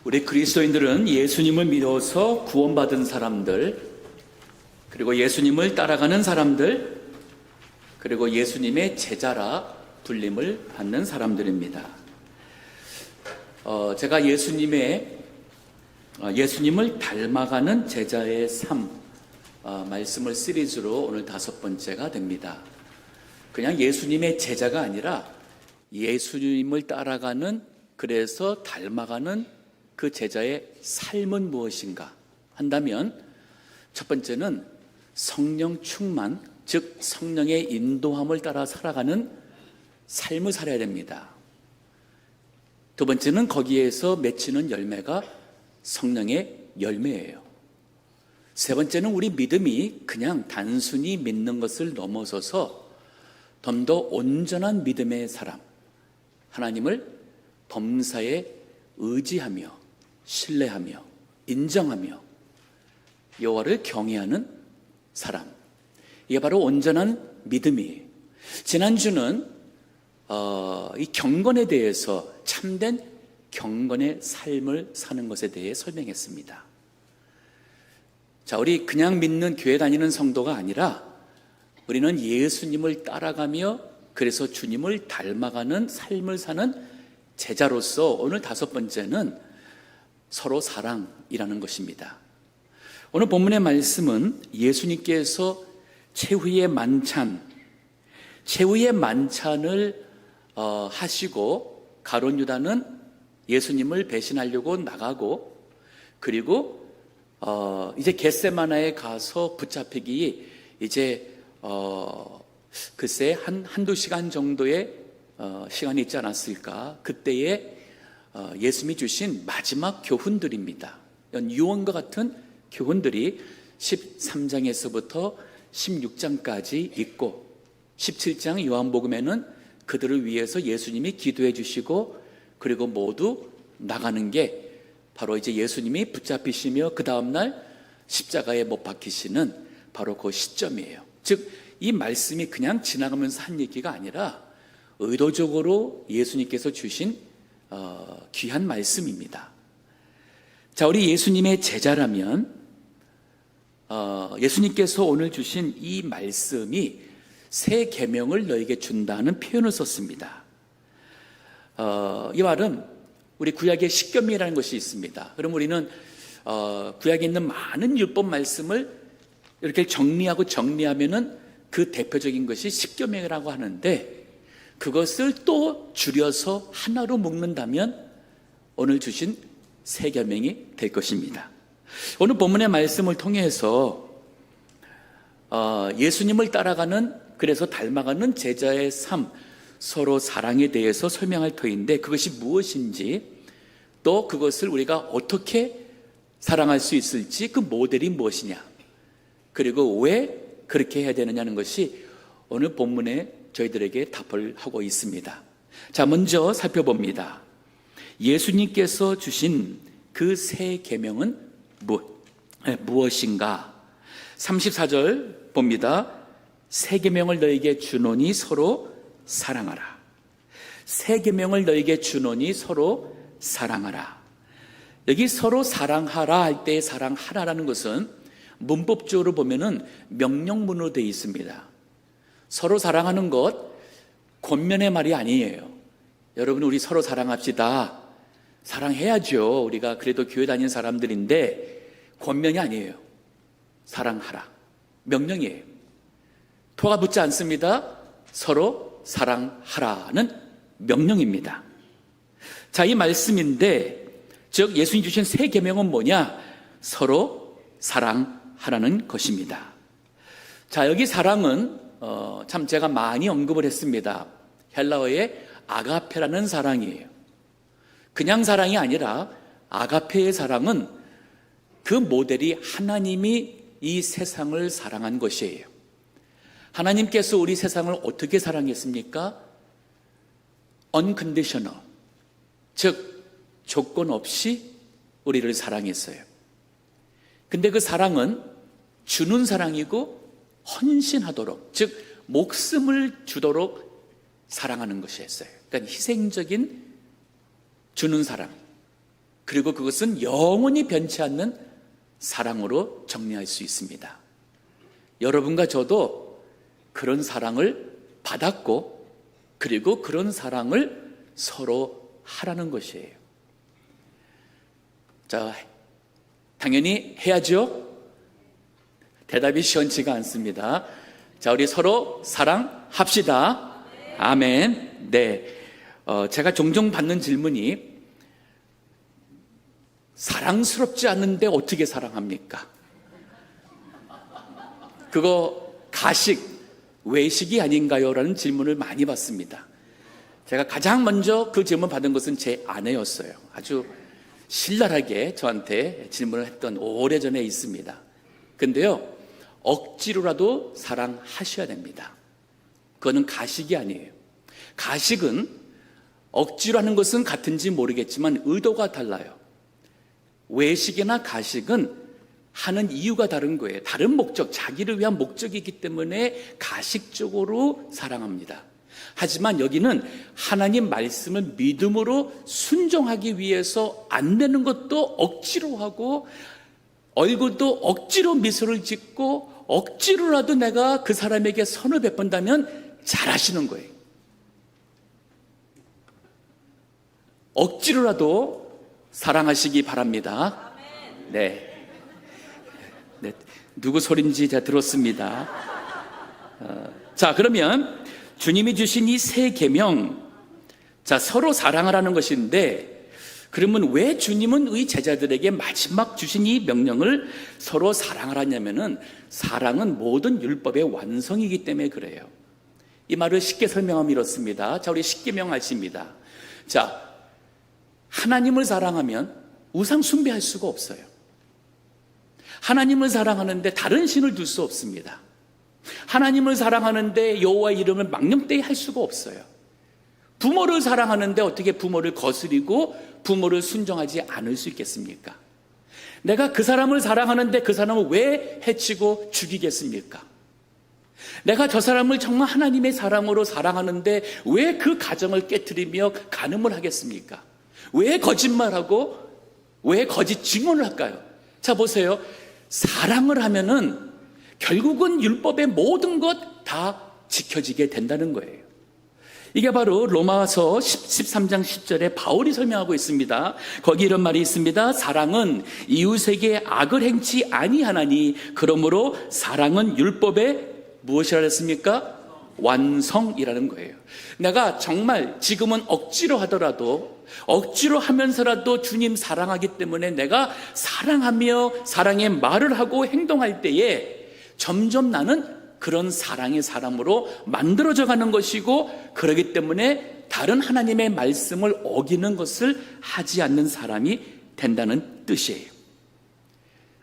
우리 그리스도인들은 예수님을 믿어서 구원받은 사람들, 그리고 예수님을 따라가는 사람들, 그리고 예수님의 제자라 불림을 받는 사람들입니다. 제가 예수님을 닮아가는 제자의 삶 말씀을 시리즈로 오늘 5번째가 됩니다. 그냥 예수님의 제자가 아니라 예수님을 따라가는, 그래서 닮아가는 그 제자의 삶은 무엇인가 한다면, 첫 번째는 성령 충만, 즉 성령의 인도함을 따라 살아가는 삶을 살아야 됩니다. 두 번째는 거기에서 맺히는 열매가 성령의 열매예요. 세 번째는 우리 믿음이 그냥 단순히 믿는 것을 넘어서서 좀 더 온전한 믿음의 사람, 하나님을 범사에 의지하며 신뢰하며 인정하며 여호와를 경외하는 사람, 이게 바로 온전한 믿음이에요. 지난주는 이 경건에 대해서, 참된 경건의 삶을 사는 것에 대해 설명했습니다. 자, 우리 그냥 믿는 교회 다니는 성도가 아니라 우리는 예수님을 따라가며 그래서 주님을 닮아가는 삶을 사는 제자로서 오늘 5번째는 서로 사랑이라는 것입니다. 오늘 본문의 말씀은 예수님께서 최후의 만찬을 하시고 가룟 유다는 예수님을 배신하려고 나가고, 그리고 이제 겟세마나에 가서 붙잡히기 이제 글쎄 한두 시간 정도의 시간이 있지 않았을까. 그때에 예수님이 주신 마지막 교훈들입니다. 유언과 같은 교훈들이 13장에서부터 16장까지 있고, 17장 요한복음에는 그들을 위해서 예수님이 기도해 주시고, 그리고 모두 나가는 게 바로 이제 예수님이 붙잡히시며 그 다음날 십자가에 못 박히시는 바로 그 시점이에요. 즉, 이 말씀이 그냥 지나가면서 한 얘기가 아니라 의도적으로 예수님께서 주신 귀한 말씀입니다. 자, 우리 예수님의 제자라면 예수님께서 오늘 주신 이 말씀이 새 계명을 너에게 준다는 표현을 썼습니다. 이 말은 우리 구약에 십계명이라는 것이 있습니다. 그럼 우리는 구약에 있는 많은 율법 말씀을 이렇게 정리하면은 그 대표적인 것이 십계명이라고 하는데, 그것을 또 줄여서 하나로 묶는다면 오늘 주신 새 계명이 될 것입니다. 오늘 본문의 말씀을 통해서 예수님을 따라가는, 그래서 닮아가는 제자의 삶, 서로 사랑에 대해서 설명할 터인데, 그것이 무엇인지, 또 그것을 우리가 어떻게 사랑할 수 있을지, 그 모델이 무엇이냐, 그리고 왜 그렇게 해야 되느냐는 것이 오늘 본문에 저희들에게 답을 하고 있습니다. 자, 먼저 살펴봅니다. 예수님께서 주신 그 새 계명은 무엇인가? 34절 봅니다. 새 계명을 너에게 주노니 서로 사랑하라. 새 계명을 너에게 주노니 서로 사랑하라. 여기 서로 사랑하라 할 때 사랑하라라는 것은 문법적으로 보면은 명령문으로 되어 있습니다. 서로 사랑하는 것 권면의 말이 아니에요. 여러분, 우리 서로 사랑합시다. 사랑해야죠. 우리가 그래도 교회 다니는 사람들인데 권면이 아니에요. 사랑하라. 명령이에요. 토가 붙지 않습니다. 서로 사랑하라는 명령입니다. 자, 이 말씀인데, 즉 예수님 주신 새 계명은 뭐냐? 서로 사랑하라는 것입니다. 자, 여기 사랑은 참 제가 많이 언급을 했습니다. 헬라어의 아가페라는 사랑이에요. 그냥 사랑이 아니라 아가페의 사랑은 그 모델이 하나님이 이 세상을 사랑한 것이에요. 하나님께서 우리 세상을 어떻게 사랑했습니까? unconditional, 즉 조건 없이 우리를 사랑했어요. 근데 그 사랑은 주는 사랑이고 헌신하도록, 즉 목숨을 주도록 사랑하는 것이었어요. 그러니까 희생적인 주는 사랑. 그리고 그것은 영원히 변치 않는 사랑으로 정리할 수 있습니다. 여러분과 저도 그런 사랑을 받았고, 그리고 그런 사랑을 서로 하라는 것이에요. 자, 당연히 해야죠? 대답이 시원치가 않습니다. 자, 우리 서로 사랑합시다. 아멘. 네. 제가 종종 받는 질문이, 사랑스럽지 않은데 어떻게 사랑합니까? 그거 가식, 외식이 아닌가요? 라는 질문을 많이 받습니다. 제가 가장 먼저 그 질문 받은 것은 제 아내였어요. 아주 신랄하게 저한테 질문을 했던 오래전에 있습니다. 근데요, 억지로라도 사랑하셔야 됩니다. 그거는 가식이 아니에요. 가식은, 억지로 하는 것은 같은지 모르겠지만 의도가 달라요. 외식이나 가식은 하는 이유가 다른 거예요. 다른 목적, 자기를 위한 목적이기 때문에 가식적으로 사랑합니다. 하지만 여기는 하나님 말씀을 믿음으로 순종하기 위해서 안 되는 것도 억지로 하고, 얼굴도 억지로 미소를 짓고, 억지로라도 내가 그 사람에게 선을 베푼다면 잘하시는 거예요. 억지로라도 사랑하시기 바랍니다. 네. 네. 누구 소리인지 제가 들었습니다. 자, 그러면 주님이 주신 이 세 계명, 자, 서로 사랑하라는 것인데, 그러면 왜 주님은 의 제자들에게 마지막 주신 이 명령을 서로 사랑하라냐면은, 사랑은 모든 율법의 완성이기 때문에 그래요. 이 말을 쉽게 설명하면 이렇습니다. 자, 우리 십계명 아십니다. 자, 하나님을 사랑하면 우상 숭배할 수가 없어요. 하나님을 사랑하는데 다른 신을 둘 수 없습니다. 하나님을 사랑하는데 여호와 이름을 망령되이 할 수가 없어요. 부모를 사랑하는데 어떻게 부모를 거스리고 부모를 순종하지 않을 수 있겠습니까? 내가 그 사람을 사랑하는데 그 사람을 왜 해치고 죽이겠습니까? 내가 저 사람을 정말 하나님의 사랑으로 사랑하는데 왜 그 가정을 깨트리며 간음을 하겠습니까? 왜 거짓말하고 왜 거짓 증언을 할까요? 자, 보세요. 사랑을 하면은 결국은 율법의 모든 것 다 지켜지게 된다는 거예요. 이게 바로 로마서 13장 10절에 바울이 설명하고 있습니다. 거기 이런 말이 있습니다. 사랑은 이웃에게 악을 행치 아니하나니 그러므로 사랑은 율법의 무엇이라 했습니까? 완성이라는 거예요. 내가 정말 지금은 억지로 하더라도, 억지로 하면서라도 주님 사랑하기 때문에 내가 사랑하며 사랑의 말을 하고 행동할 때에 점점 나는 그런 사랑의 사람으로 만들어져 가는 것이고, 그렇기 때문에 다른 하나님의 말씀을 어기는 것을 하지 않는 사람이 된다는 뜻이에요.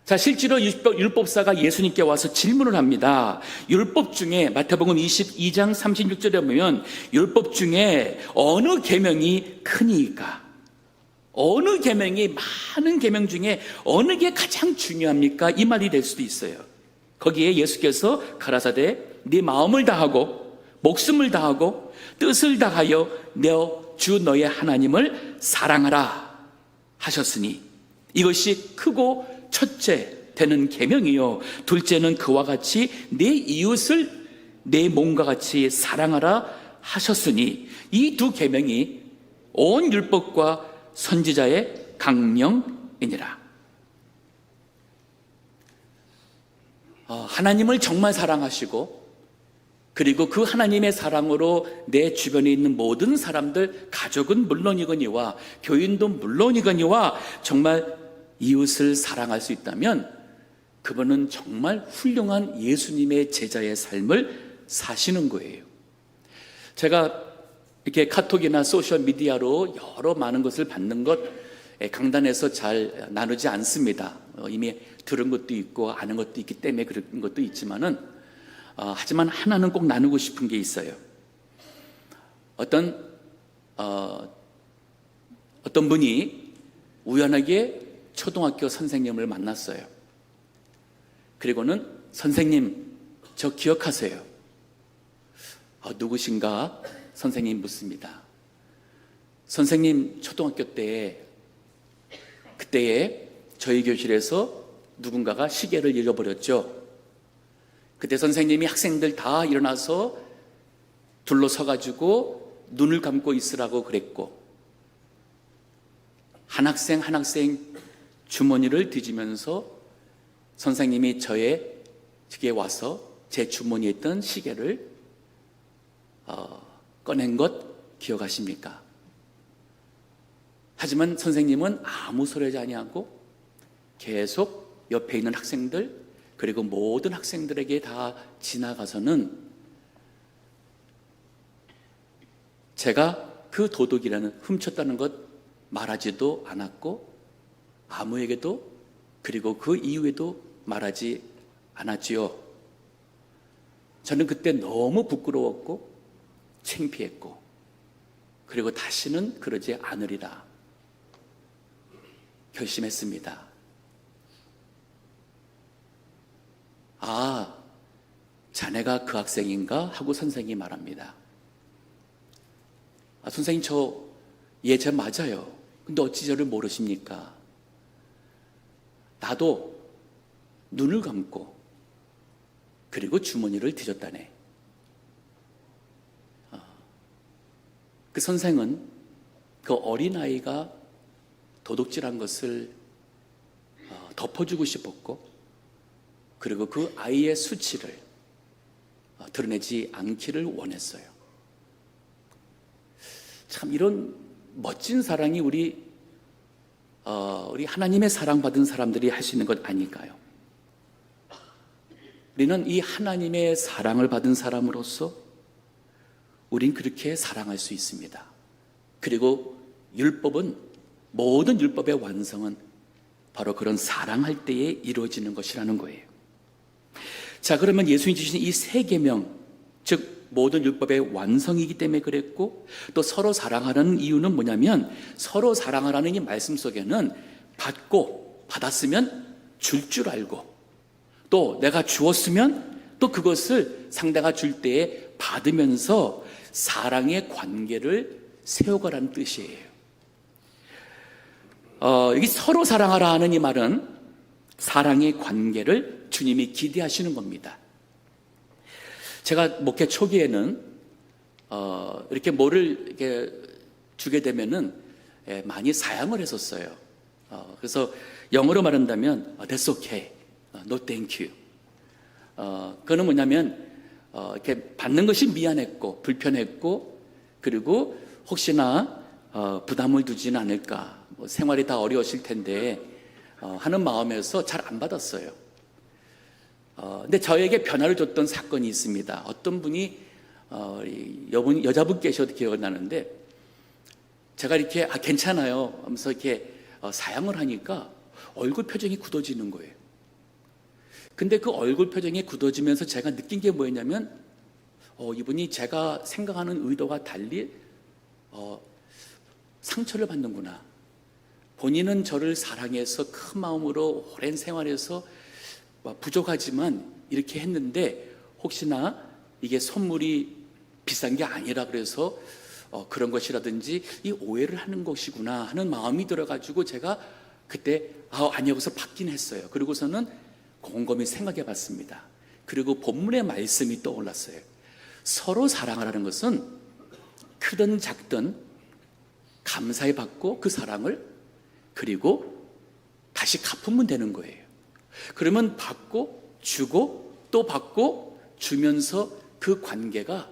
자, 실제로 율법사가 예수님께 와서 질문을 합니다. 율법 중에, 마태복음 22장 36절에 보면 율법 중에 어느 계명이 크니까? 어느 계명이, 많은 계명 중에 어느 게 가장 중요합니까? 이 말이 될 수도 있어요. 거기에 예수께서 가라사대 네 마음을 다하고 목숨을 다하고 뜻을 다하여 너 주 너의 하나님을 사랑하라 하셨으니 이것이 크고 첫째 되는 계명이요, 둘째는 그와 같이 내 이웃을 내 몸과 같이 사랑하라 하셨으니, 이 두 계명이 온 율법과 선지자의 강령이니라. 하나님을 정말 사랑하시고, 그리고 그 하나님의 사랑으로 내 주변에 있는 모든 사람들, 가족은 물론이거니와 교인도 물론이거니와 정말 이웃을 사랑할 수 있다면 그분은 정말 훌륭한 예수님의 제자의 삶을 사시는 거예요. 제가 이렇게 카톡이나 소셜미디어로 여러 많은 것을 받는 것, 강단에서 잘 나누지 않습니다. 이미 들은 것도 있고 아는 것도 있기 때문에 그런 것도 있지만은, 하지만 하나는 꼭 나누고 싶은 게 있어요. 어떤 분이 우연하게 초등학교 선생님을 만났어요. 그리고는 선생님, 저 기억하세요? 누구신가? 선생님 묻습니다. 선생님, 초등학교 때 그때에 저희 교실에서 누군가가 시계를 잃어버렸죠. 그때 선생님이 학생들 다 일어나서 둘러서가지고 눈을 감고 있으라고 그랬고, 한 학생 한 학생 주머니를 뒤지면서 선생님이 저에게 와서 제 주머니에 있던 시계를 꺼낸 것 기억하십니까? 하지만 선생님은 아무 소리 하지 아니하고 계속 옆에 있는 학생들 그리고 모든 학생들에게 다 지나가서는 제가 그 도둑이라는 훔쳤다는 것 말하지도 않았고 아무에게도 그리고 그 이후에도 말하지 않았지요. 저는 그때 너무 부끄러웠고 창피했고 그리고 다시는 그러지 않으리라 결심했습니다. 아, 자네가 그 학생인가? 하고 선생님이 말합니다. 아, 선생님 저 맞아요. 근데 어찌 저를 모르십니까? 나도 눈을 감고 그리고 주머니를 뒤졌다네. 그 선생은 그 어린아이가 도둑질한 것을 덮어주고 싶었고 그리고 그 아이의 수치를 드러내지 않기를 원했어요. 참 이런 멋진 사랑이 우리 하나님의 사랑받은 사람들이 할 수 있는 것 아닐까요? 우리는 이 하나님의 사랑을 받은 사람으로서 우린 그렇게 사랑할 수 있습니다. 그리고 모든 율법의 완성은 바로 그런 사랑할 때에 이루어지는 것이라는 거예요. 자, 그러면 예수님이 주신 이 세 계명, 즉 모든 율법의 완성이기 때문에 그랬고 또 서로 사랑하라는 이유는 뭐냐면 서로 사랑하라는 이 말씀 속에는 받았으면 줄 알고 또 내가 주었으면 또 그것을 상대가 줄 때에 받으면서 사랑의 관계를 세워가라는 뜻이에요. 여기 서로 사랑하라 하는 이 말은 사랑의 관계를 주님이 기대하시는 겁니다. 제가 목회 초기에는 이렇게 뭐를 이렇게 주게 되면은 많이 사양을 했었어요. 그래서 영어로 말한다면 That's okay, No thank you. 그거는 뭐냐면 이렇게 받는 것이 미안했고 불편했고 그리고 혹시나 부담을 두지는 않을까, 생활이 다 어려우실 텐데 하는 마음에서 잘 안 받았어요. 근데 저에게 변화를 줬던 사건이 있습니다. 어떤 분이 여자분 계셔도 기억이 나는데 제가 이렇게 괜찮아요 하면서 이렇게 사양을 하니까 얼굴 표정이 굳어지는 거예요. 근데 그 얼굴 표정이 굳어지면서 제가 느낀 게 뭐였냐면 이분이 제가 생각하는 의도와 달리 상처를 받는구나. 본인은 저를 사랑해서 큰 마음으로 오랜 생활에서 부족하지만 이렇게 했는데 혹시나 이게 선물이 비싼 게 아니라 그래서 그런 것이라든지 이 오해를 하는 것이구나 하는 마음이 들어가지고 제가 그때 아니하고서 받긴 했어요. 그리고서는 곰곰이 생각해 봤습니다. 그리고 본문의 말씀이 떠올랐어요. 서로 사랑하라는 것은 크든 작든 감사히 받고 그 사랑을 그리고 다시 갚으면 되는 거예요. 그러면 받고 주고 또 받고 주면서 그 관계가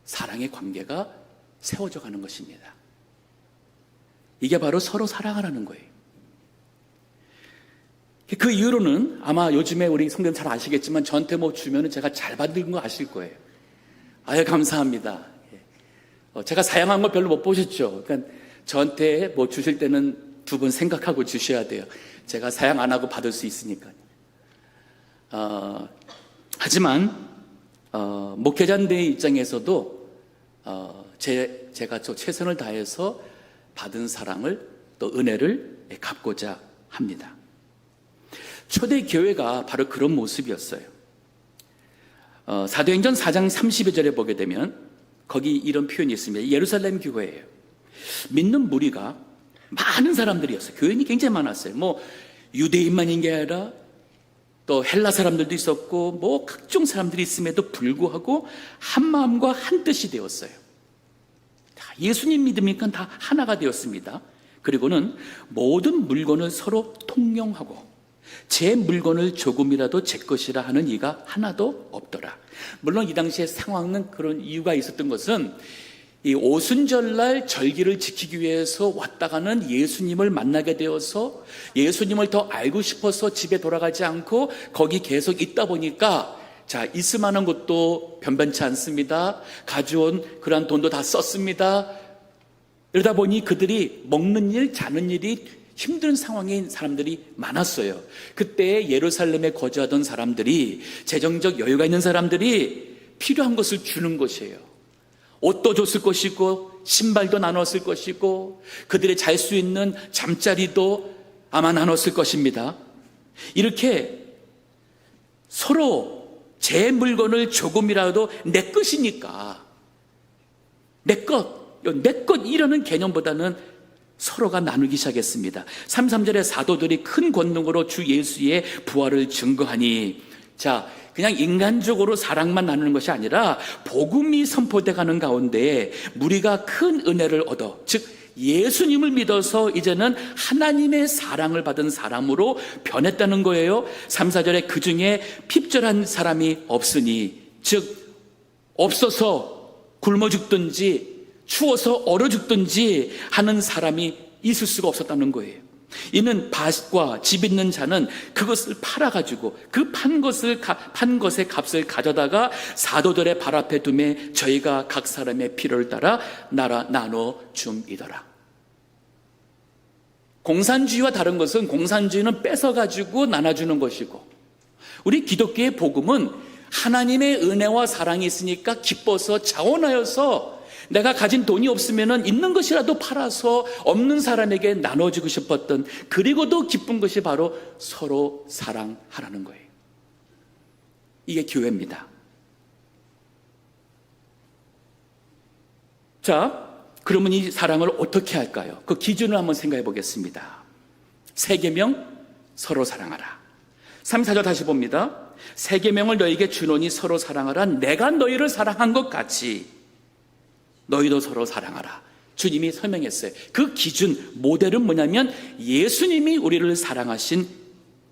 사랑의 관계가 세워져 가는 것입니다. 이게 바로 서로 사랑하라는 거예요. 그 이후로는 아마 요즘에 우리 성도님 잘 아시겠지만 저한테 뭐 주면은 제가 잘 받는 거 아실 거예요. 아유 감사합니다. 제가 사양한 거 별로 못 보셨죠. 그러니까 저한테 뭐 주실 때는 두 번 생각하고 주셔야 돼요. 제가 사양 안 하고 받을 수 있으니까요. 하지만 목회자의 입장에서도 제가 최선을 다해서 받은 사랑을 또 은혜를 갚고자 합니다. 초대 교회가 바로 그런 모습이었어요. 사도행전 4장 32절에 보게 되면 거기 이런 표현이 있습니다. 예루살렘 교회예요. 믿는 무리가 많은 사람들이었어요. 교인이 굉장히 많았어요. 뭐 유대인만인 게 아니라 또 헬라 사람들도 있었고 뭐 각종 사람들이 있음에도 불구하고 한 마음과 한 뜻이 되었어요. 예수님 믿으니까 다 하나가 되었습니다. 그리고는 모든 물건을 서로 통용하고 제 물건을 조금이라도 제 것이라 하는 이가 하나도 없더라. 물론 이 당시의 상황은 그런 이유가 있었던 것은 이 오순절날 절기를 지키기 위해서 왔다 가는 예수님을 만나게 되어서 예수님을 더 알고 싶어서 집에 돌아가지 않고 거기 계속 있다 보니까 자, 있을 만한 것도 변변치 않습니다. 가져온 그러한 돈도 다 썼습니다. 이러다 보니 그들이 먹는 일, 자는 일이 힘든 상황인 사람들이 많았어요. 그때 예루살렘에 거주하던 사람들이, 재정적 여유가 있는 사람들이 필요한 것을 주는 것이에요. 옷도 줬을 것이고 신발도 나눴을 것이고 그들이 잘 수 있는 잠자리도 아마 나눴을 것입니다. 이렇게 서로 제 물건을 조금이라도 내 것이니까 내 것 이라는 개념보다는 서로가 나누기 시작했습니다. 33절에 사도들이 큰 권능으로 주 예수의 부활을 증거하니, 자, 그냥 인간적으로 사랑만 나누는 것이 아니라 복음이 선포돼 가는 가운데 무리가 큰 은혜를 얻어, 즉 예수님을 믿어서 이제는 하나님의 사랑을 받은 사람으로 변했다는 거예요. 3, 4절에 그 중에 핍절한 사람이 없으니, 즉 없어서 굶어 죽든지 추워서 얼어 죽든지 하는 사람이 있을 수가 없었다는 거예요. 이는 밭과 집 있는 자는 그것을 팔아가지고 그 판 것의 값을 가져다가 사도들의 발 앞에 두매 저희가 각 사람의 필요를 따라 나눠 줌이더라. 공산주의와 다른 것은, 공산주의는 뺏어가지고 나눠주는 것이고, 우리 기독교의 복음은 하나님의 은혜와 사랑이 있으니까 기뻐서 자원하여서 내가 가진 돈이 없으면 있는 것이라도 팔아서 없는 사람에게 나눠주고 싶었던, 그리고도 기쁜 것이 바로 서로 사랑하라는 거예요. 이게 교회입니다. 자, 그러면 이 사랑을 어떻게 할까요? 그 기준을 한번 생각해 보겠습니다. 세 계명, 서로 사랑하라. 3, 4절 다시 봅니다. 세 계명을 너희에게 주노니 서로 사랑하라. 내가 너희를 사랑한 것 같이 너희도 서로 사랑하라. 주님이 설명했어요. 그 기준, 모델은 뭐냐면 예수님이 우리를 사랑하신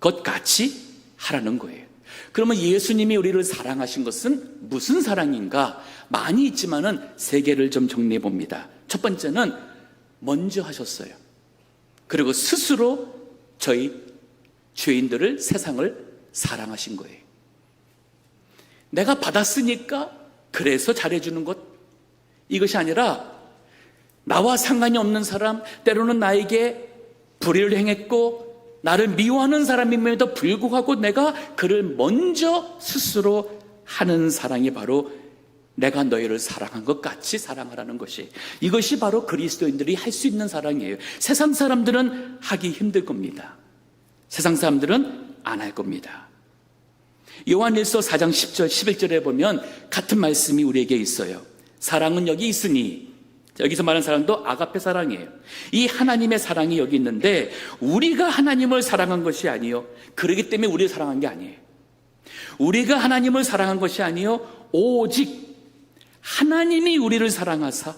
것 같이 하라는 거예요. 그러면 예수님이 우리를 사랑하신 것은 무슨 사랑인가? 많이 있지만은 세 개를 좀 정리해 봅니다. 첫 번째는 먼저 하셨어요. 그리고 스스로 저희 죄인들을, 세상을 사랑하신 거예요. 내가 받았으니까 그래서 잘해주는 것, 이것이 아니라 나와 상관이 없는 사람, 때로는 나에게 불의를 행했고 나를 미워하는 사람임에도 불구하고 내가 그를 먼저 스스로 하는 사랑이 바로 내가 너희를 사랑한 것 같이 사랑하라는 것이, 이것이 바로 그리스도인들이 할 수 있는 사랑이에요. 세상 사람들은 하기 힘들 겁니다. 세상 사람들은 안 할 겁니다. 요한일서 4장 10절 11절에 보면 같은 말씀이 우리에게 있어요. 사랑은 여기 있으니, 여기서 말하는 사랑도 아가페 사랑이에요. 이 하나님의 사랑이 여기 있는데 우리가 하나님을 사랑한 것이 아니요, 그러기 때문에 우리를 사랑한 게 아니에요. 우리가 하나님을 사랑한 것이 아니요, 오직 하나님이 우리를 사랑하사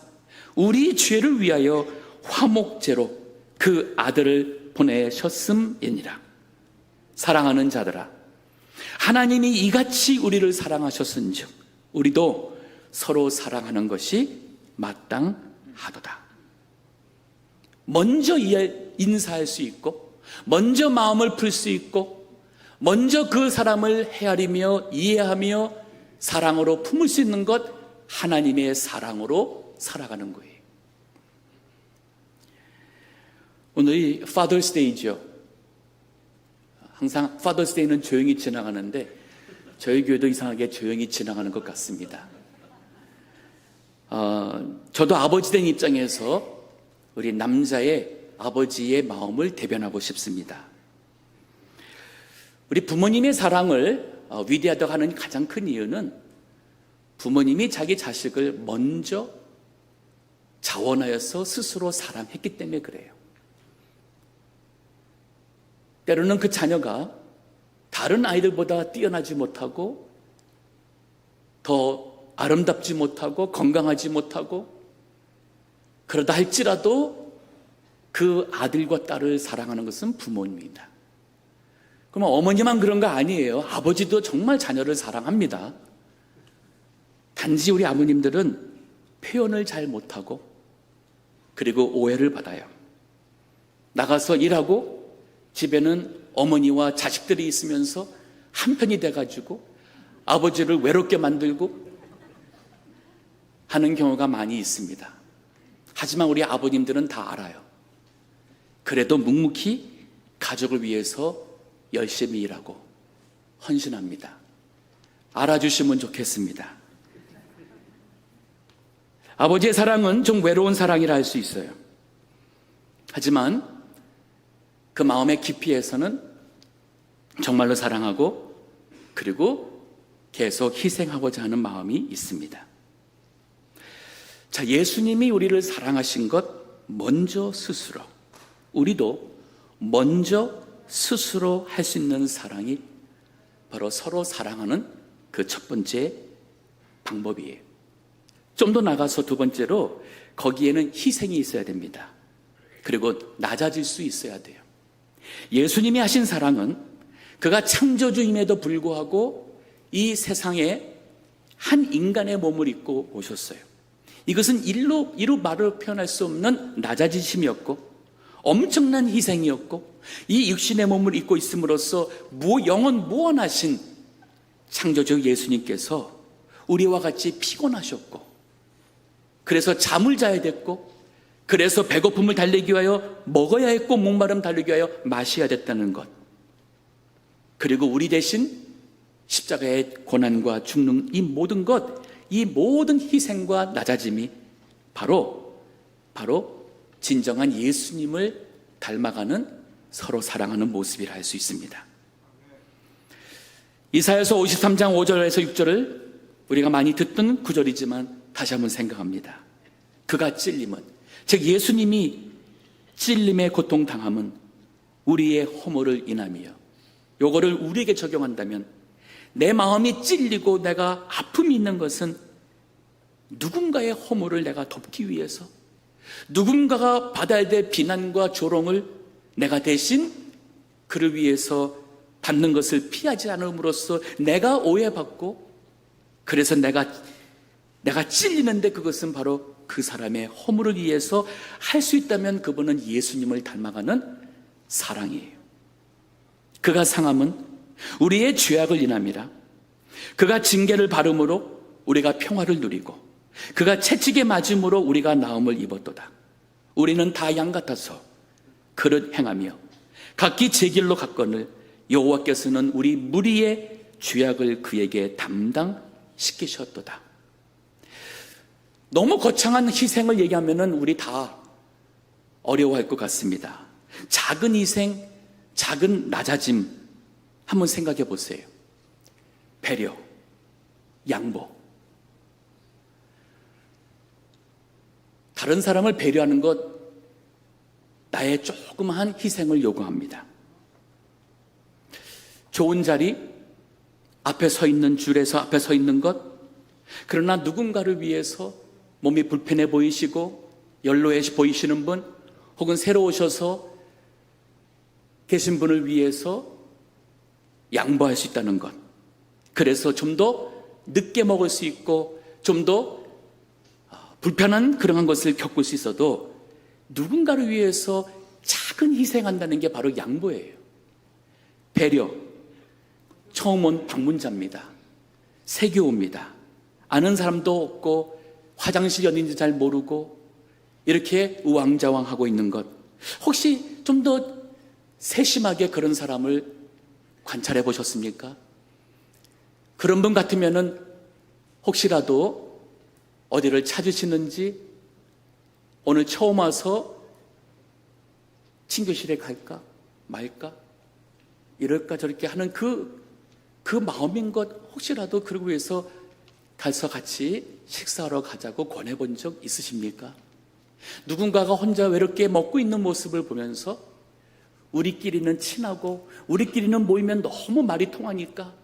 우리 죄를 위하여 화목제로 그 아들을 보내셨음이니라. 사랑하는 자들아, 하나님이 이같이 우리를 사랑하셨은즉 우리도 서로 사랑하는 것이 마땅하도다. 먼저 인사할 수 있고, 먼저 마음을 풀 수 있고, 먼저 그 사람을 헤아리며 이해하며 사랑으로 품을 수 있는 것, 하나님의 사랑으로 살아가는 거예요. 오늘이 Father's Day죠. 항상 Father's Day는 조용히 지나가는데 저희 교회도 이상하게 조용히 지나가는 것 같습니다. 저도 아버지 된 입장에서 우리 남자의 아버지의 마음을 대변하고 싶습니다. 우리 부모님의 사랑을 위대하다고 하는 가장 큰 이유는 부모님이 자기 자식을 먼저 자원하여서 스스로 사랑했기 때문에 그래요. 때로는 그 자녀가 다른 아이들보다 뛰어나지 못하고 더 아름답지 못하고 건강하지 못하고 그러다 할지라도 그 아들과 딸을 사랑하는 것은 부모입니다. 그러면 어머니만 그런 거 아니에요. 아버지도 정말 자녀를 사랑합니다. 단지 우리 아버님들은 표현을 잘 못하고 그리고 오해를 받아요. 나가서 일하고 집에는 어머니와 자식들이 있으면서 한편이 돼가지고 아버지를 외롭게 만들고 하는 경우가 많이 있습니다. 하지만 우리 아버님들은 다 알아요. 그래도 묵묵히 가족을 위해서 열심히 일하고 헌신합니다. 알아주시면 좋겠습니다. 아버지의 사랑은 좀 외로운 사랑이라 할 수 있어요. 하지만 그 마음의 깊이에서는 정말로 사랑하고 그리고 계속 희생하고자 하는 마음이 있습니다. 자, 예수님이 우리를 사랑하신 것 먼저 스스로, 우리도 먼저 스스로 할 수 있는 사랑이 바로 서로 사랑하는 그 첫 번째 방법이에요. 좀 더 나가서 두 번째로 거기에는 희생이 있어야 됩니다. 그리고 낮아질 수 있어야 돼요. 예수님이 하신 사랑은 그가 창조주임에도 불구하고 이 세상에 한 인간의 몸을 입고 오셨어요. 이것은 이루 말로 표현할 수 없는 낮아지심이었고 엄청난 희생이었고 이 육신의 몸을 입고 있음으로써 영원 무한하신 창조주 예수님께서 우리와 같이 피곤하셨고 그래서 잠을 자야 됐고 그래서 배고픔을 달래기 위하여 먹어야 했고 목마름 달래기 위하여 마셔야 됐다는 것, 그리고 우리 대신 십자가의 고난과 죽는 이 모든 것, 이 모든 희생과 낮아짐이 바로 진정한 예수님을 닮아가는 서로 사랑하는 모습이라 할 수 있습니다. 이사야서 53장 5절에서 6절을 우리가 많이 듣던 구절이지만 다시 한번 생각합니다. 그가 찔림은, 즉 예수님이 찔림의 고통당함은 우리의 허물을 인함이요. 요거를 우리에게 적용한다면 내 마음이 찔리고 내가 아픔이 있는 것은 누군가의 허물을 내가 덮기 위해서, 누군가가 받아야 될 비난과 조롱을 내가 대신 그를 위해서 받는 것을 피하지 않음으로써 내가 오해받고 그래서 내가 찔리는데 그것은 바로 그 사람의 허물을 위해서 할 수 있다면 그분은 예수님을 닮아가는 사랑이에요. 그가 상함은 우리의 죄악을 인함이라. 그가 징계를 받음으로 우리가 평화를 누리고 그가 채찍에 맞음으로 우리가 나음을 입었도다. 우리는 다 양 같아서 그릇 행하며 각기 제 길로 갔거늘 여호와께서는 우리 무리의 죄악을 그에게 담당시키셨도다. 너무 거창한 희생을 얘기하면 우리 다 어려워할 것 같습니다. 작은 희생, 작은 낮아짐 한번 생각해 보세요. 배려, 양보. 다른 사람을 배려하는 것, 나의 조그마한 희생을 요구합니다. 좋은 자리, 앞에 서 있는 줄에서 앞에 서 있는 것, 그러나 누군가를 위해서 몸이 불편해 보이시고 연로해 보이시는 분, 혹은 새로 오셔서 계신 분을 위해서 양보할 수 있다는 것, 그래서 좀 더 늦게 먹을 수 있고 좀 더 불편한 그러한 것을 겪을 수 있어도 누군가를 위해서 작은 희생한다는 게 바로 양보예요. 배려. 처음 온 방문자입니다. 세교입니다. 아는 사람도 없고 화장실이 어딘지 잘 모르고 이렇게 우왕좌왕하고 있는 것, 혹시 좀 더 세심하게 그런 사람을 관찰해 보셨습니까? 그런 분 같으면은 혹시라도 어디를 찾으시는지, 오늘 처음 와서 친교실에 갈까 말까 이럴까 저럴까 하는 그 마음인 것, 혹시라도 그러기 위해서 가서 같이 식사하러 가자고 권해본 적 있으십니까? 누군가가 혼자 외롭게 먹고 있는 모습을 보면서 우리끼리는 친하고 우리끼리는 모이면 너무 말이 통하니까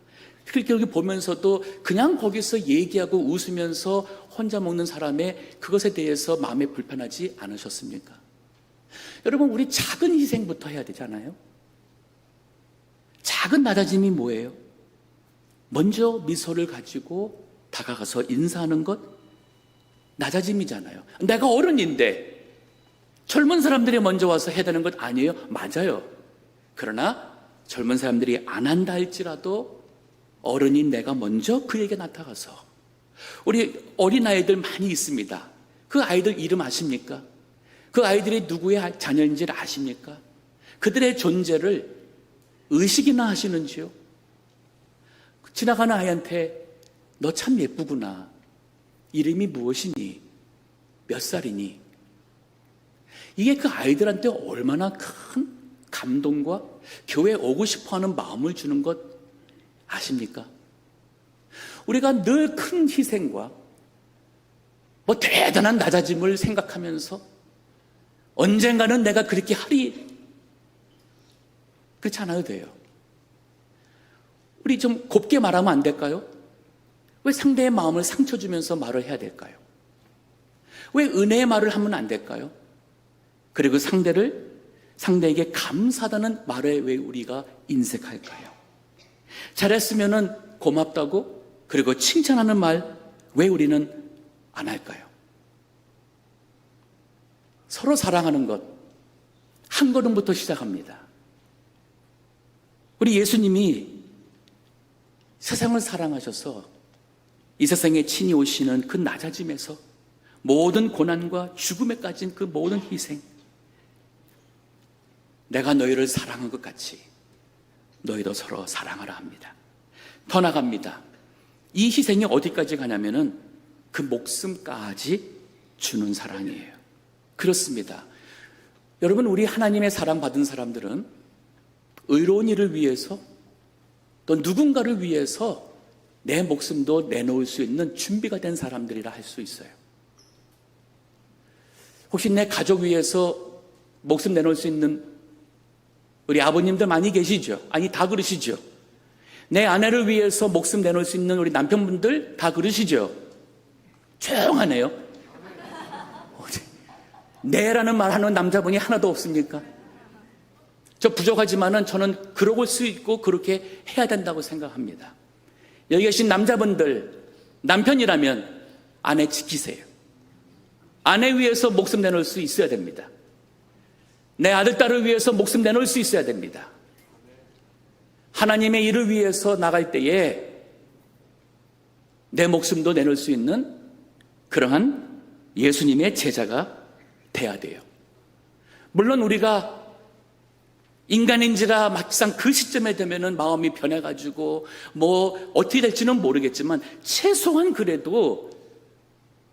그렇게 여기 보면서도 그냥 거기서 얘기하고 웃으면서 혼자 먹는 사람의 그것에 대해서 마음에 불편하지 않으셨습니까? 여러분, 우리 작은 희생부터 해야 되잖아요. 작은 낮아짐이 뭐예요? 먼저 미소를 가지고 다가가서 인사하는 것? 낮아짐이잖아요. 내가 어른인데 젊은 사람들이 먼저 와서 해야 되는 것 아니에요? 맞아요. 그러나 젊은 사람들이 안 한다 할지라도 어른인 내가 먼저 그에게 나타가서, 우리 어린아이들 많이 있습니다. 그 아이들 이름 아십니까? 그 아이들이 누구의 자녀인지를 아십니까? 그들의 존재를 의식이나 하시는지요? 지나가는 아이한테 너 참 예쁘구나. 이름이 무엇이니? 몇 살이니? 이게 그 아이들한테 얼마나 큰 감동과 교회에 오고 싶어하는 마음을 주는 것 아십니까? 우리가 늘 큰 희생과 뭐 대단한 낮아짐을 생각하면서 언젠가는 내가 그렇게 하리, 그렇지 않아도 돼요. 우리 좀 곱게 말하면 안 될까요? 왜 상대의 마음을 상처 주면서 말을 해야 될까요? 왜 은혜의 말을 하면 안 될까요? 그리고 상대에게 감사하다는 말에 왜 우리가 인색할까요? 잘했으면은 고맙다고, 그리고 칭찬하는 말 왜 우리는 안 할까요? 서로 사랑하는 것, 한 걸음부터 시작합니다. 우리 예수님이 세상을 사랑하셔서 이 세상에 친히 오시는 그 낮아짐에서 모든 고난과 죽음에 까진 그 모든 희생, 내가 너희를 사랑한 것 같이 너희도 서로 사랑하라 합니다. 더 나갑니다. 이 희생이 어디까지 가냐면은 그 목숨까지 주는 사랑이에요. 그렇습니다. 여러분, 우리 하나님의 사랑받은 사람들은 의로운 일을 위해서 또 누군가를 위해서 내 목숨도 내놓을 수 있는 준비가 된 사람들이라 할 수 있어요. 혹시 내 가족 위해서 목숨 내놓을 수 있는 우리 아버님들 많이 계시죠? 아니, 다 그러시죠? 내 아내를 위해서 목숨 내놓을 수 있는 우리 남편분들 다 그러시죠? 조용하네요. 네라는 말하는 남자분이 하나도 없습니까? 저 부족하지만은 저는 그러고 수 있고 그렇게 해야 된다고 생각합니다. 여기 계신 남자분들, 남편이라면 아내 지키세요. 아내 위해서 목숨 내놓을 수 있어야 됩니다. 내 아들, 딸을 위해서 목숨 내놓을 수 있어야 됩니다. 하나님의 일을 위해서 나갈 때에 내 목숨도 내놓을 수 있는 그러한 예수님의 제자가 돼야 돼요. 물론 우리가 인간인지라 막상 그 시점에 되면은 마음이 변해가지고 뭐 어떻게 될지는 모르겠지만 최소한 그래도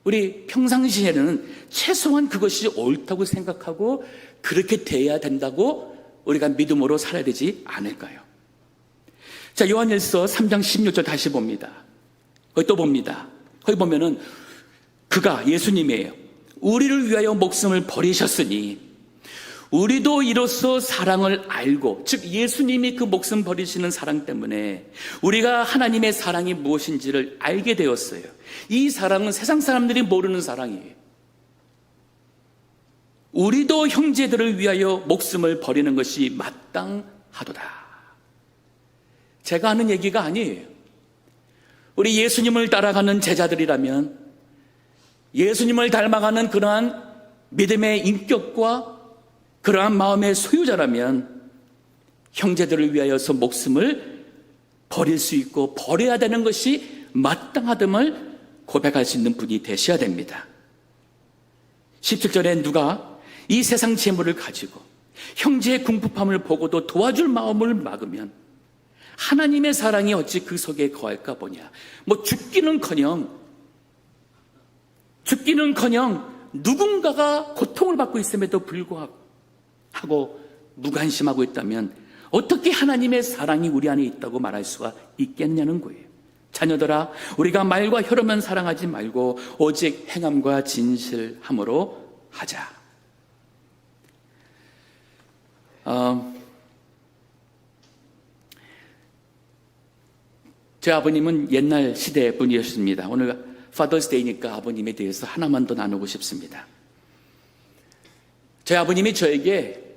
우리 평상시에는 최소한 그것이 옳다고 생각하고 그렇게 돼야 된다고 우리가 믿음으로 살아야 되지 않을까요? 자, 요한일서 3장 16절 다시 봅니다. 거기 또 봅니다. 거기 보면은 그가, 예수님이에요, 우리를 위하여 목숨을 버리셨으니 우리도 이로써 사랑을 알고, 즉 예수님이 그 목숨 버리시는 사랑 때문에 우리가 하나님의 사랑이 무엇인지를 알게 되었어요. 이 사랑은 세상 사람들이 모르는 사랑이에요. 우리도 형제들을 위하여 목숨을 버리는 것이 마땅하도다. 제가 하는 얘기가 아니에요. 우리 예수님을 따라가는 제자들이라면, 예수님을 닮아가는 그러한 믿음의 인격과 그러한 마음의 소유자라면 형제들을 위하여서 목숨을 버릴 수 있고 버려야 되는 것이 마땅하됨을 고백할 수 있는 분이 되셔야 됩니다. 17절에 누가 이 세상 재물을 가지고 형제의 궁핍함을 보고도 도와줄 마음을 막으면 하나님의 사랑이 어찌 그 속에 거할까 보냐. 뭐 죽기는커녕 누군가가 고통을 받고 있음에도 불구하고 무관심하고 있다면 어떻게 하나님의 사랑이 우리 안에 있다고 말할 수가 있겠냐는 거예요. 자녀들아, 우리가 말과 혀로만 사랑하지 말고 오직 행함과 진실함으로 하자. 제 아버님은 옛날 시대 분이었습니다. 오늘 파더스데이니까 아버님에 대해서 하나만 더 나누고 싶습니다. 제 아버님이 저에게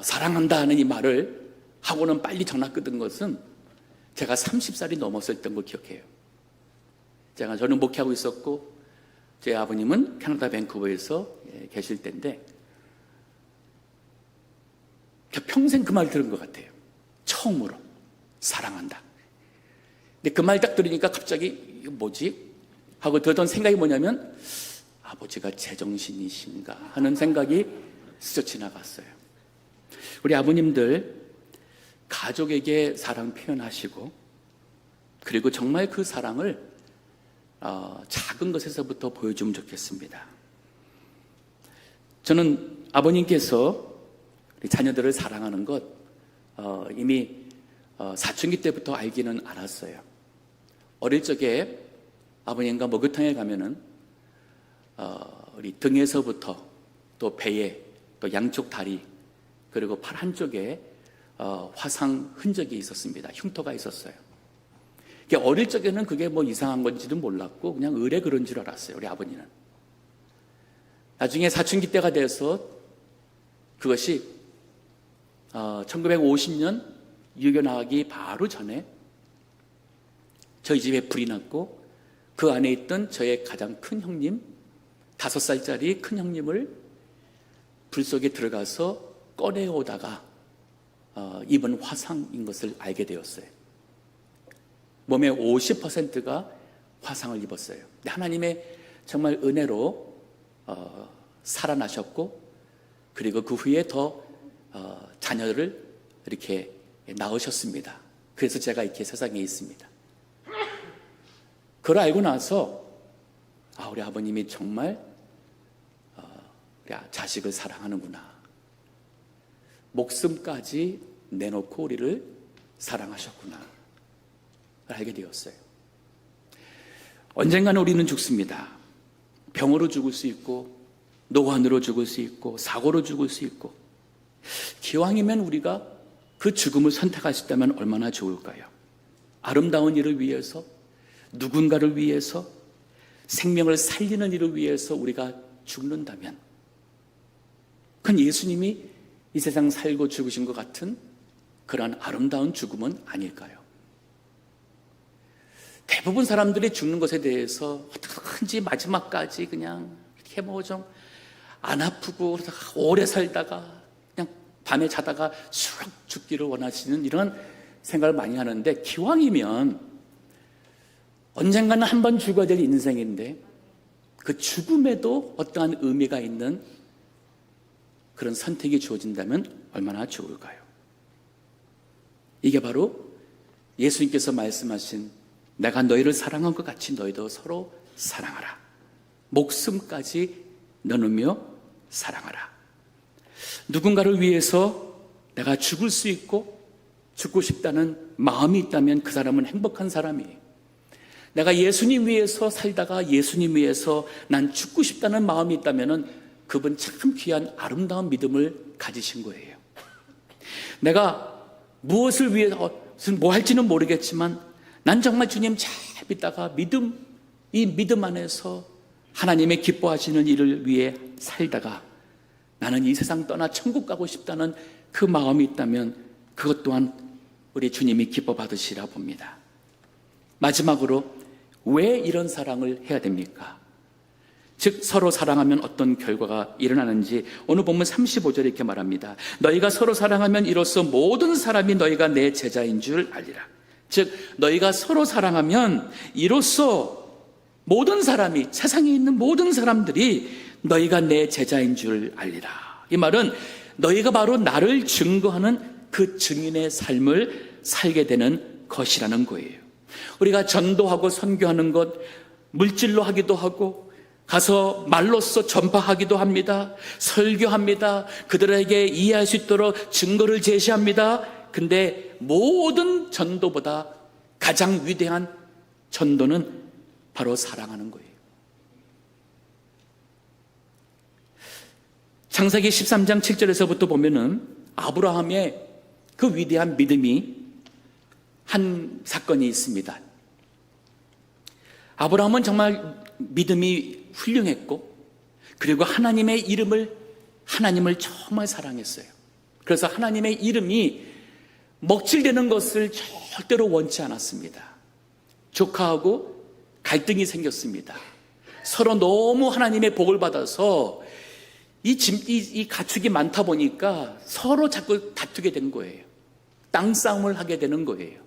사랑한다 하는 이 말을 하고는 빨리 전화 끊은 것은 제가 30살이 넘었을 때인 걸 기억해요. 저는 목회하고 있었고 제 아버님은 캐나다 밴쿠버에서 계실 때인데 평생 그 말 들은 것 같아요. 처음으로 사랑한다. 근데 그 말 딱 들으니까 갑자기 이거 뭐지? 하고 들었던 생각이 뭐냐면 아버지가 제정신이신가 하는 생각이 스쳐 지나갔어요. 우리 아버님들 가족에게 사랑 표현하시고 그리고 정말 그 사랑을 작은 것에서부터 보여주면 좋겠습니다. 저는 아버님께서 우리 자녀들을 사랑하는 것 이미 사춘기 때부터 알기는 알았어요. 어릴 적에 아버님과 목욕탕에 가면은 우리 등에서부터 또 배에 또 양쪽 다리 그리고 팔 한쪽에 화상 흔적이 있었습니다. 흉터가 있었어요. 어릴 적에는 그게 뭐 이상한 건지도 몰랐고 그냥 의례 그런 줄 알았어요. 우리 아버님은. 나중에 사춘기 때가 돼서 그것이 1950년 유교 나가기 바로 전에 저희 집에 불이 났고 그 안에 있던 저의 가장 큰 형님 5살짜리 큰 형님을 불 속에 들어가서 꺼내오다가 입은 화상인 것을 알게 되었어요. 몸의 50%가 화상을 입었어요. 근데 하나님의 정말 은혜로 살아나셨고 그리고 그 후에 더 자녀를 이렇게 낳으셨습니다. 그래서 제가 이렇게 세상에 있습니다. 그걸 알고 나서 우리 아버님이 정말 우리 자식을 사랑하는구나. 목숨까지 내놓고 우리를 사랑하셨구나. 알게 되었어요. 언젠가는 우리는 죽습니다. 병으로 죽을 수 있고 노환으로 죽을 수 있고 사고로 죽을 수 있고 기왕이면 우리가 그 죽음을 선택할 수 있다면 얼마나 좋을까요? 아름다운 일을 위해서 누군가를 위해서 생명을 살리는 일을 위해서 우리가 죽는다면 그건 예수님이 이 세상 살고 죽으신 것 같은 그러한 아름다운 죽음은 아닐까요? 대부분 사람들이 죽는 것에 대해서 어떻게든지 마지막까지 그냥 이렇게 뭐 좀 안 아프고 오래 살다가 그냥 밤에 자다가 쑥 죽기를 원하시는 이런 생각을 많이 하는데 기왕이면 언젠가는 한 번 죽어야 될 인생인데 그 죽음에도 어떠한 의미가 있는 그런 선택이 주어진다면 얼마나 좋을까요? 이게 바로 예수님께서 말씀하신 내가 너희를 사랑한 것 같이 너희도 서로 사랑하라. 목숨까지 나누며 사랑하라. 누군가를 위해서 내가 죽을 수 있고 죽고 싶다는 마음이 있다면 그 사람은 행복한 사람이에요. 내가 예수님 위해서 살다가 예수님 위해서 난 죽고 싶다는 마음이 있다면 그분 참 귀한 아름다운 믿음을 가지신 거예요. 내가 무엇을 위해서 뭐 할지는 모르겠지만 난 정말 주님 잘 믿다가 이 믿음 안에서 하나님의 기뻐하시는 일을 위해 살다가 나는 이 세상 떠나 천국 가고 싶다는 그 마음이 있다면 그것 또한 우리 주님이 기뻐 받으시라 봅니다. 마지막으로 왜 이런 사랑을 해야 됩니까? 즉 서로 사랑하면 어떤 결과가 일어나는지 오늘 본문 35절에 이렇게 말합니다. 너희가 서로 사랑하면 이로써 모든 사람이 너희가 내 제자인 줄 알리라. 즉 너희가 서로 사랑하면 이로써 모든 사람이 세상에 있는 모든 사람들이 너희가 내 제자인 줄 알리라. 이 말은 너희가 바로 나를 증거하는 그 증인의 삶을 살게 되는 것이라는 거예요. 우리가 전도하고 선교하는 것 물질로 하기도 하고 가서 말로써 전파하기도 합니다. 설교합니다. 그들에게 이해할 수 있도록 증거를 제시합니다. 근데 모든 전도보다 가장 위대한 전도는 바로 사랑하는 거예요. 창세기 13장 7절에서부터 보면은 아브라함의 그 위대한 믿음이 한 사건이 있습니다. 아브라함은 정말 믿음이 훌륭했고, 그리고 하나님의 하나님을 정말 사랑했어요. 그래서 하나님의 이름이 먹칠되는 것을 절대로 원치 않았습니다. 조카하고 갈등이 생겼습니다. 서로 너무 하나님의 복을 받아서 이 가축이 많다 보니까 서로 자꾸 다투게 된 거예요. 땅 싸움을 하게 되는 거예요.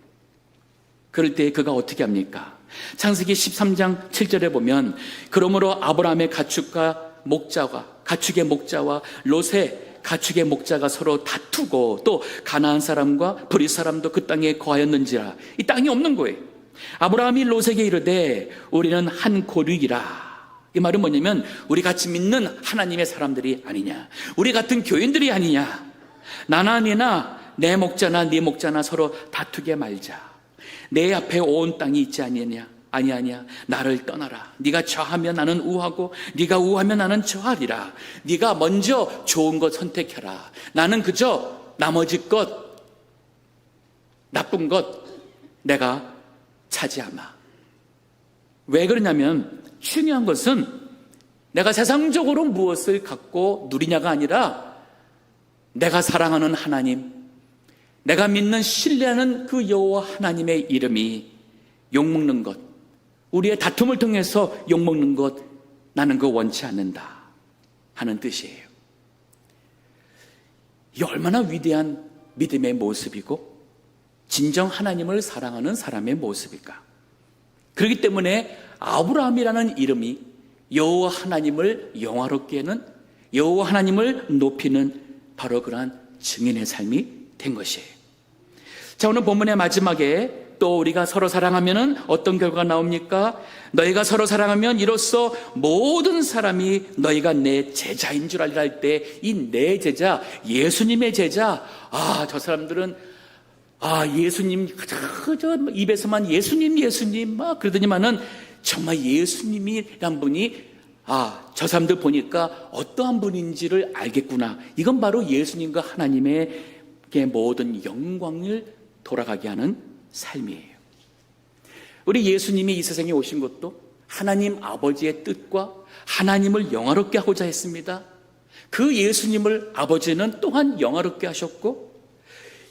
그럴 때 그가 어떻게 합니까? 창세기 13장 7절에 보면, 그러므로 아브라함의 가축의 목자와 롯의 가축의 목자가 서로 다투고, 또 가나안 사람과 브릿 사람도 그 땅에 거하였는지라. 이 땅이 없는 거예요. 아브라함이 롯에게 이르되 우리는 한 고륙이라. 이 말은 뭐냐면, 우리 같이 믿는 하나님의 사람들이 아니냐, 우리 같은 교인들이 아니냐, 나나니나 내 목자나 네 목자나 서로 다투게 말자. 내 앞에 온 땅이 있지 아니냐, 아니하냐. 나를 떠나라. 네가 좌하면 나는 우하고 네가 우하면 나는 좌하리라. 네가 먼저 좋은 것 선택해라. 나는 그저 나머지 것, 나쁜 것 내가 차지하마. 왜 그러냐면, 중요한 것은 내가 세상적으로 무엇을 갖고 누리냐가 아니라, 내가 사랑하는 하나님, 내가 믿는 신뢰하는 그 여호와 하나님의 이름이 욕먹는 것, 우리의 다툼을 통해서 욕먹는 것, 나는 그거 원치 않는다 하는 뜻이에요. 이게 얼마나 위대한 믿음의 모습이고 진정 하나님을 사랑하는 사람의 모습일까. 그렇기 때문에 아브라함이라는 이름이 여호와 하나님을 영화롭게 하는, 여호와 하나님을 높이는 바로 그러한 증인의 삶이 된 것이에요. 자, 오늘 본문의 마지막에 또 우리가 서로 사랑하면 어떤 결과가 나옵니까? 너희가 서로 사랑하면 이로써 모든 사람이 너희가 내 제자인 줄 알리라 할 때, 이 내 제자, 예수님의 제자, 저 사람들은 예수님, 그저 입에서만 예수님 막 그러더니만은 정말 예수님이란 분이 저 사람들 보니까 어떠한 분인지를 알겠구나. 이건 바로 예수님과 하나님의 모든 영광을 돌아가게 하는 삶이에요. 우리 예수님이 이 세상에 오신 것도 하나님 아버지의 뜻과 하나님을 영화롭게 하고자 했습니다. 그 예수님을 아버지는 또한 영화롭게 하셨고,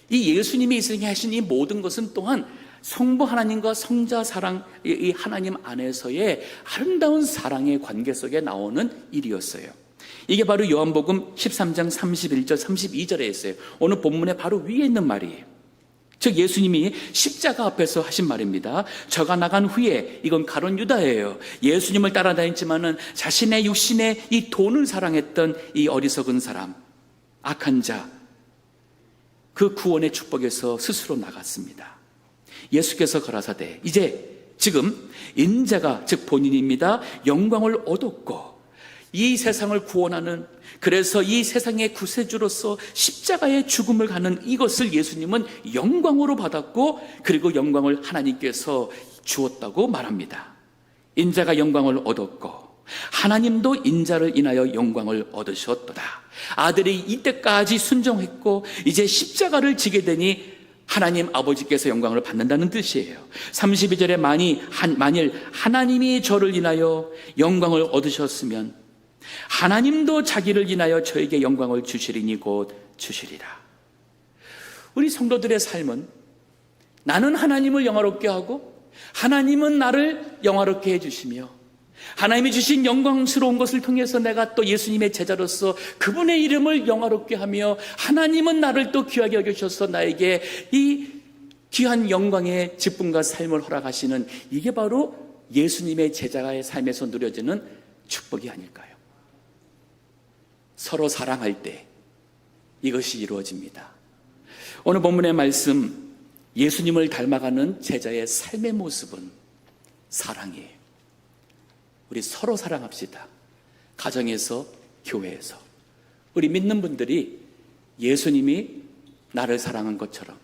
이 예수님이 이 세상에 하신 이 모든 것은 또한 성부 하나님과 성자 사랑, 이 하나님 안에서의 아름다운 사랑의 관계 속에 나오는 일이었어요. 이게 바로 요한복음 13장 31절 32절에 있어요. 오늘 본문의 바로 위에 있는 말이에요. 즉 예수님이 십자가 앞에서 하신 말입니다. 저가 나간 후에, 이건 가룟 유다예요. 예수님을 따라다녔지만은 자신의 육신의 이 돈을 사랑했던 이 어리석은 사람, 악한 자, 그 구원의 축복에서 스스로 나갔습니다. 예수께서 가라사대 이제 지금 인자가, 즉 본인입니다, 영광을 얻었고 이 세상을 구원하는, 그래서 이 세상의 구세주로서 십자가의 죽음을 가는 이것을 예수님은 영광으로 받았고, 그리고 영광을 하나님께서 주었다고 말합니다. 인자가 영광을 얻었고 하나님도 인자를 인하여 영광을 얻으셨도다. 아들이 이때까지 순종했고 이제 십자가를 지게 되니 하나님 아버지께서 영광을 받는다는 뜻이에요. 32절에 만일 하나님이 저를 인하여 영광을 얻으셨으면 하나님도 자기를 인하여 저에게 영광을 주시리니 곧 주시리라. 우리 성도들의 삶은 나는 하나님을 영화롭게 하고 하나님은 나를 영화롭게 해주시며, 하나님이 주신 영광스러운 것을 통해서 내가 또 예수님의 제자로서 그분의 이름을 영화롭게 하며, 하나님은 나를 또 귀하게 여기셔서 나에게 이 귀한 영광의 직분과 삶을 허락하시는, 이게 바로 예수님의 제자의 삶에서 누려지는 축복이 아닐까요? 서로 사랑할 때 이것이 이루어집니다. 오늘 본문의 말씀, 예수님을 닮아가는 제자의 삶의 모습은 사랑이에요. 우리 서로 사랑합시다. 가정에서, 교회에서. 우리 믿는 분들이 예수님이 나를 사랑한 것처럼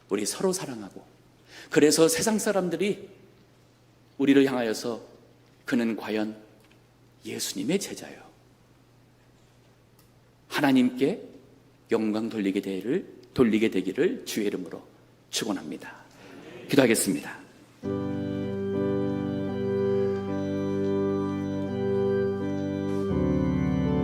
우리 서로 사랑하고, 그래서 세상 사람들이 우리를 향하여서 그는 과연 예수님의 제자요, 하나님께 영광 돌리게 되기를 주의 이름으로 축원합니다. 기도하겠습니다.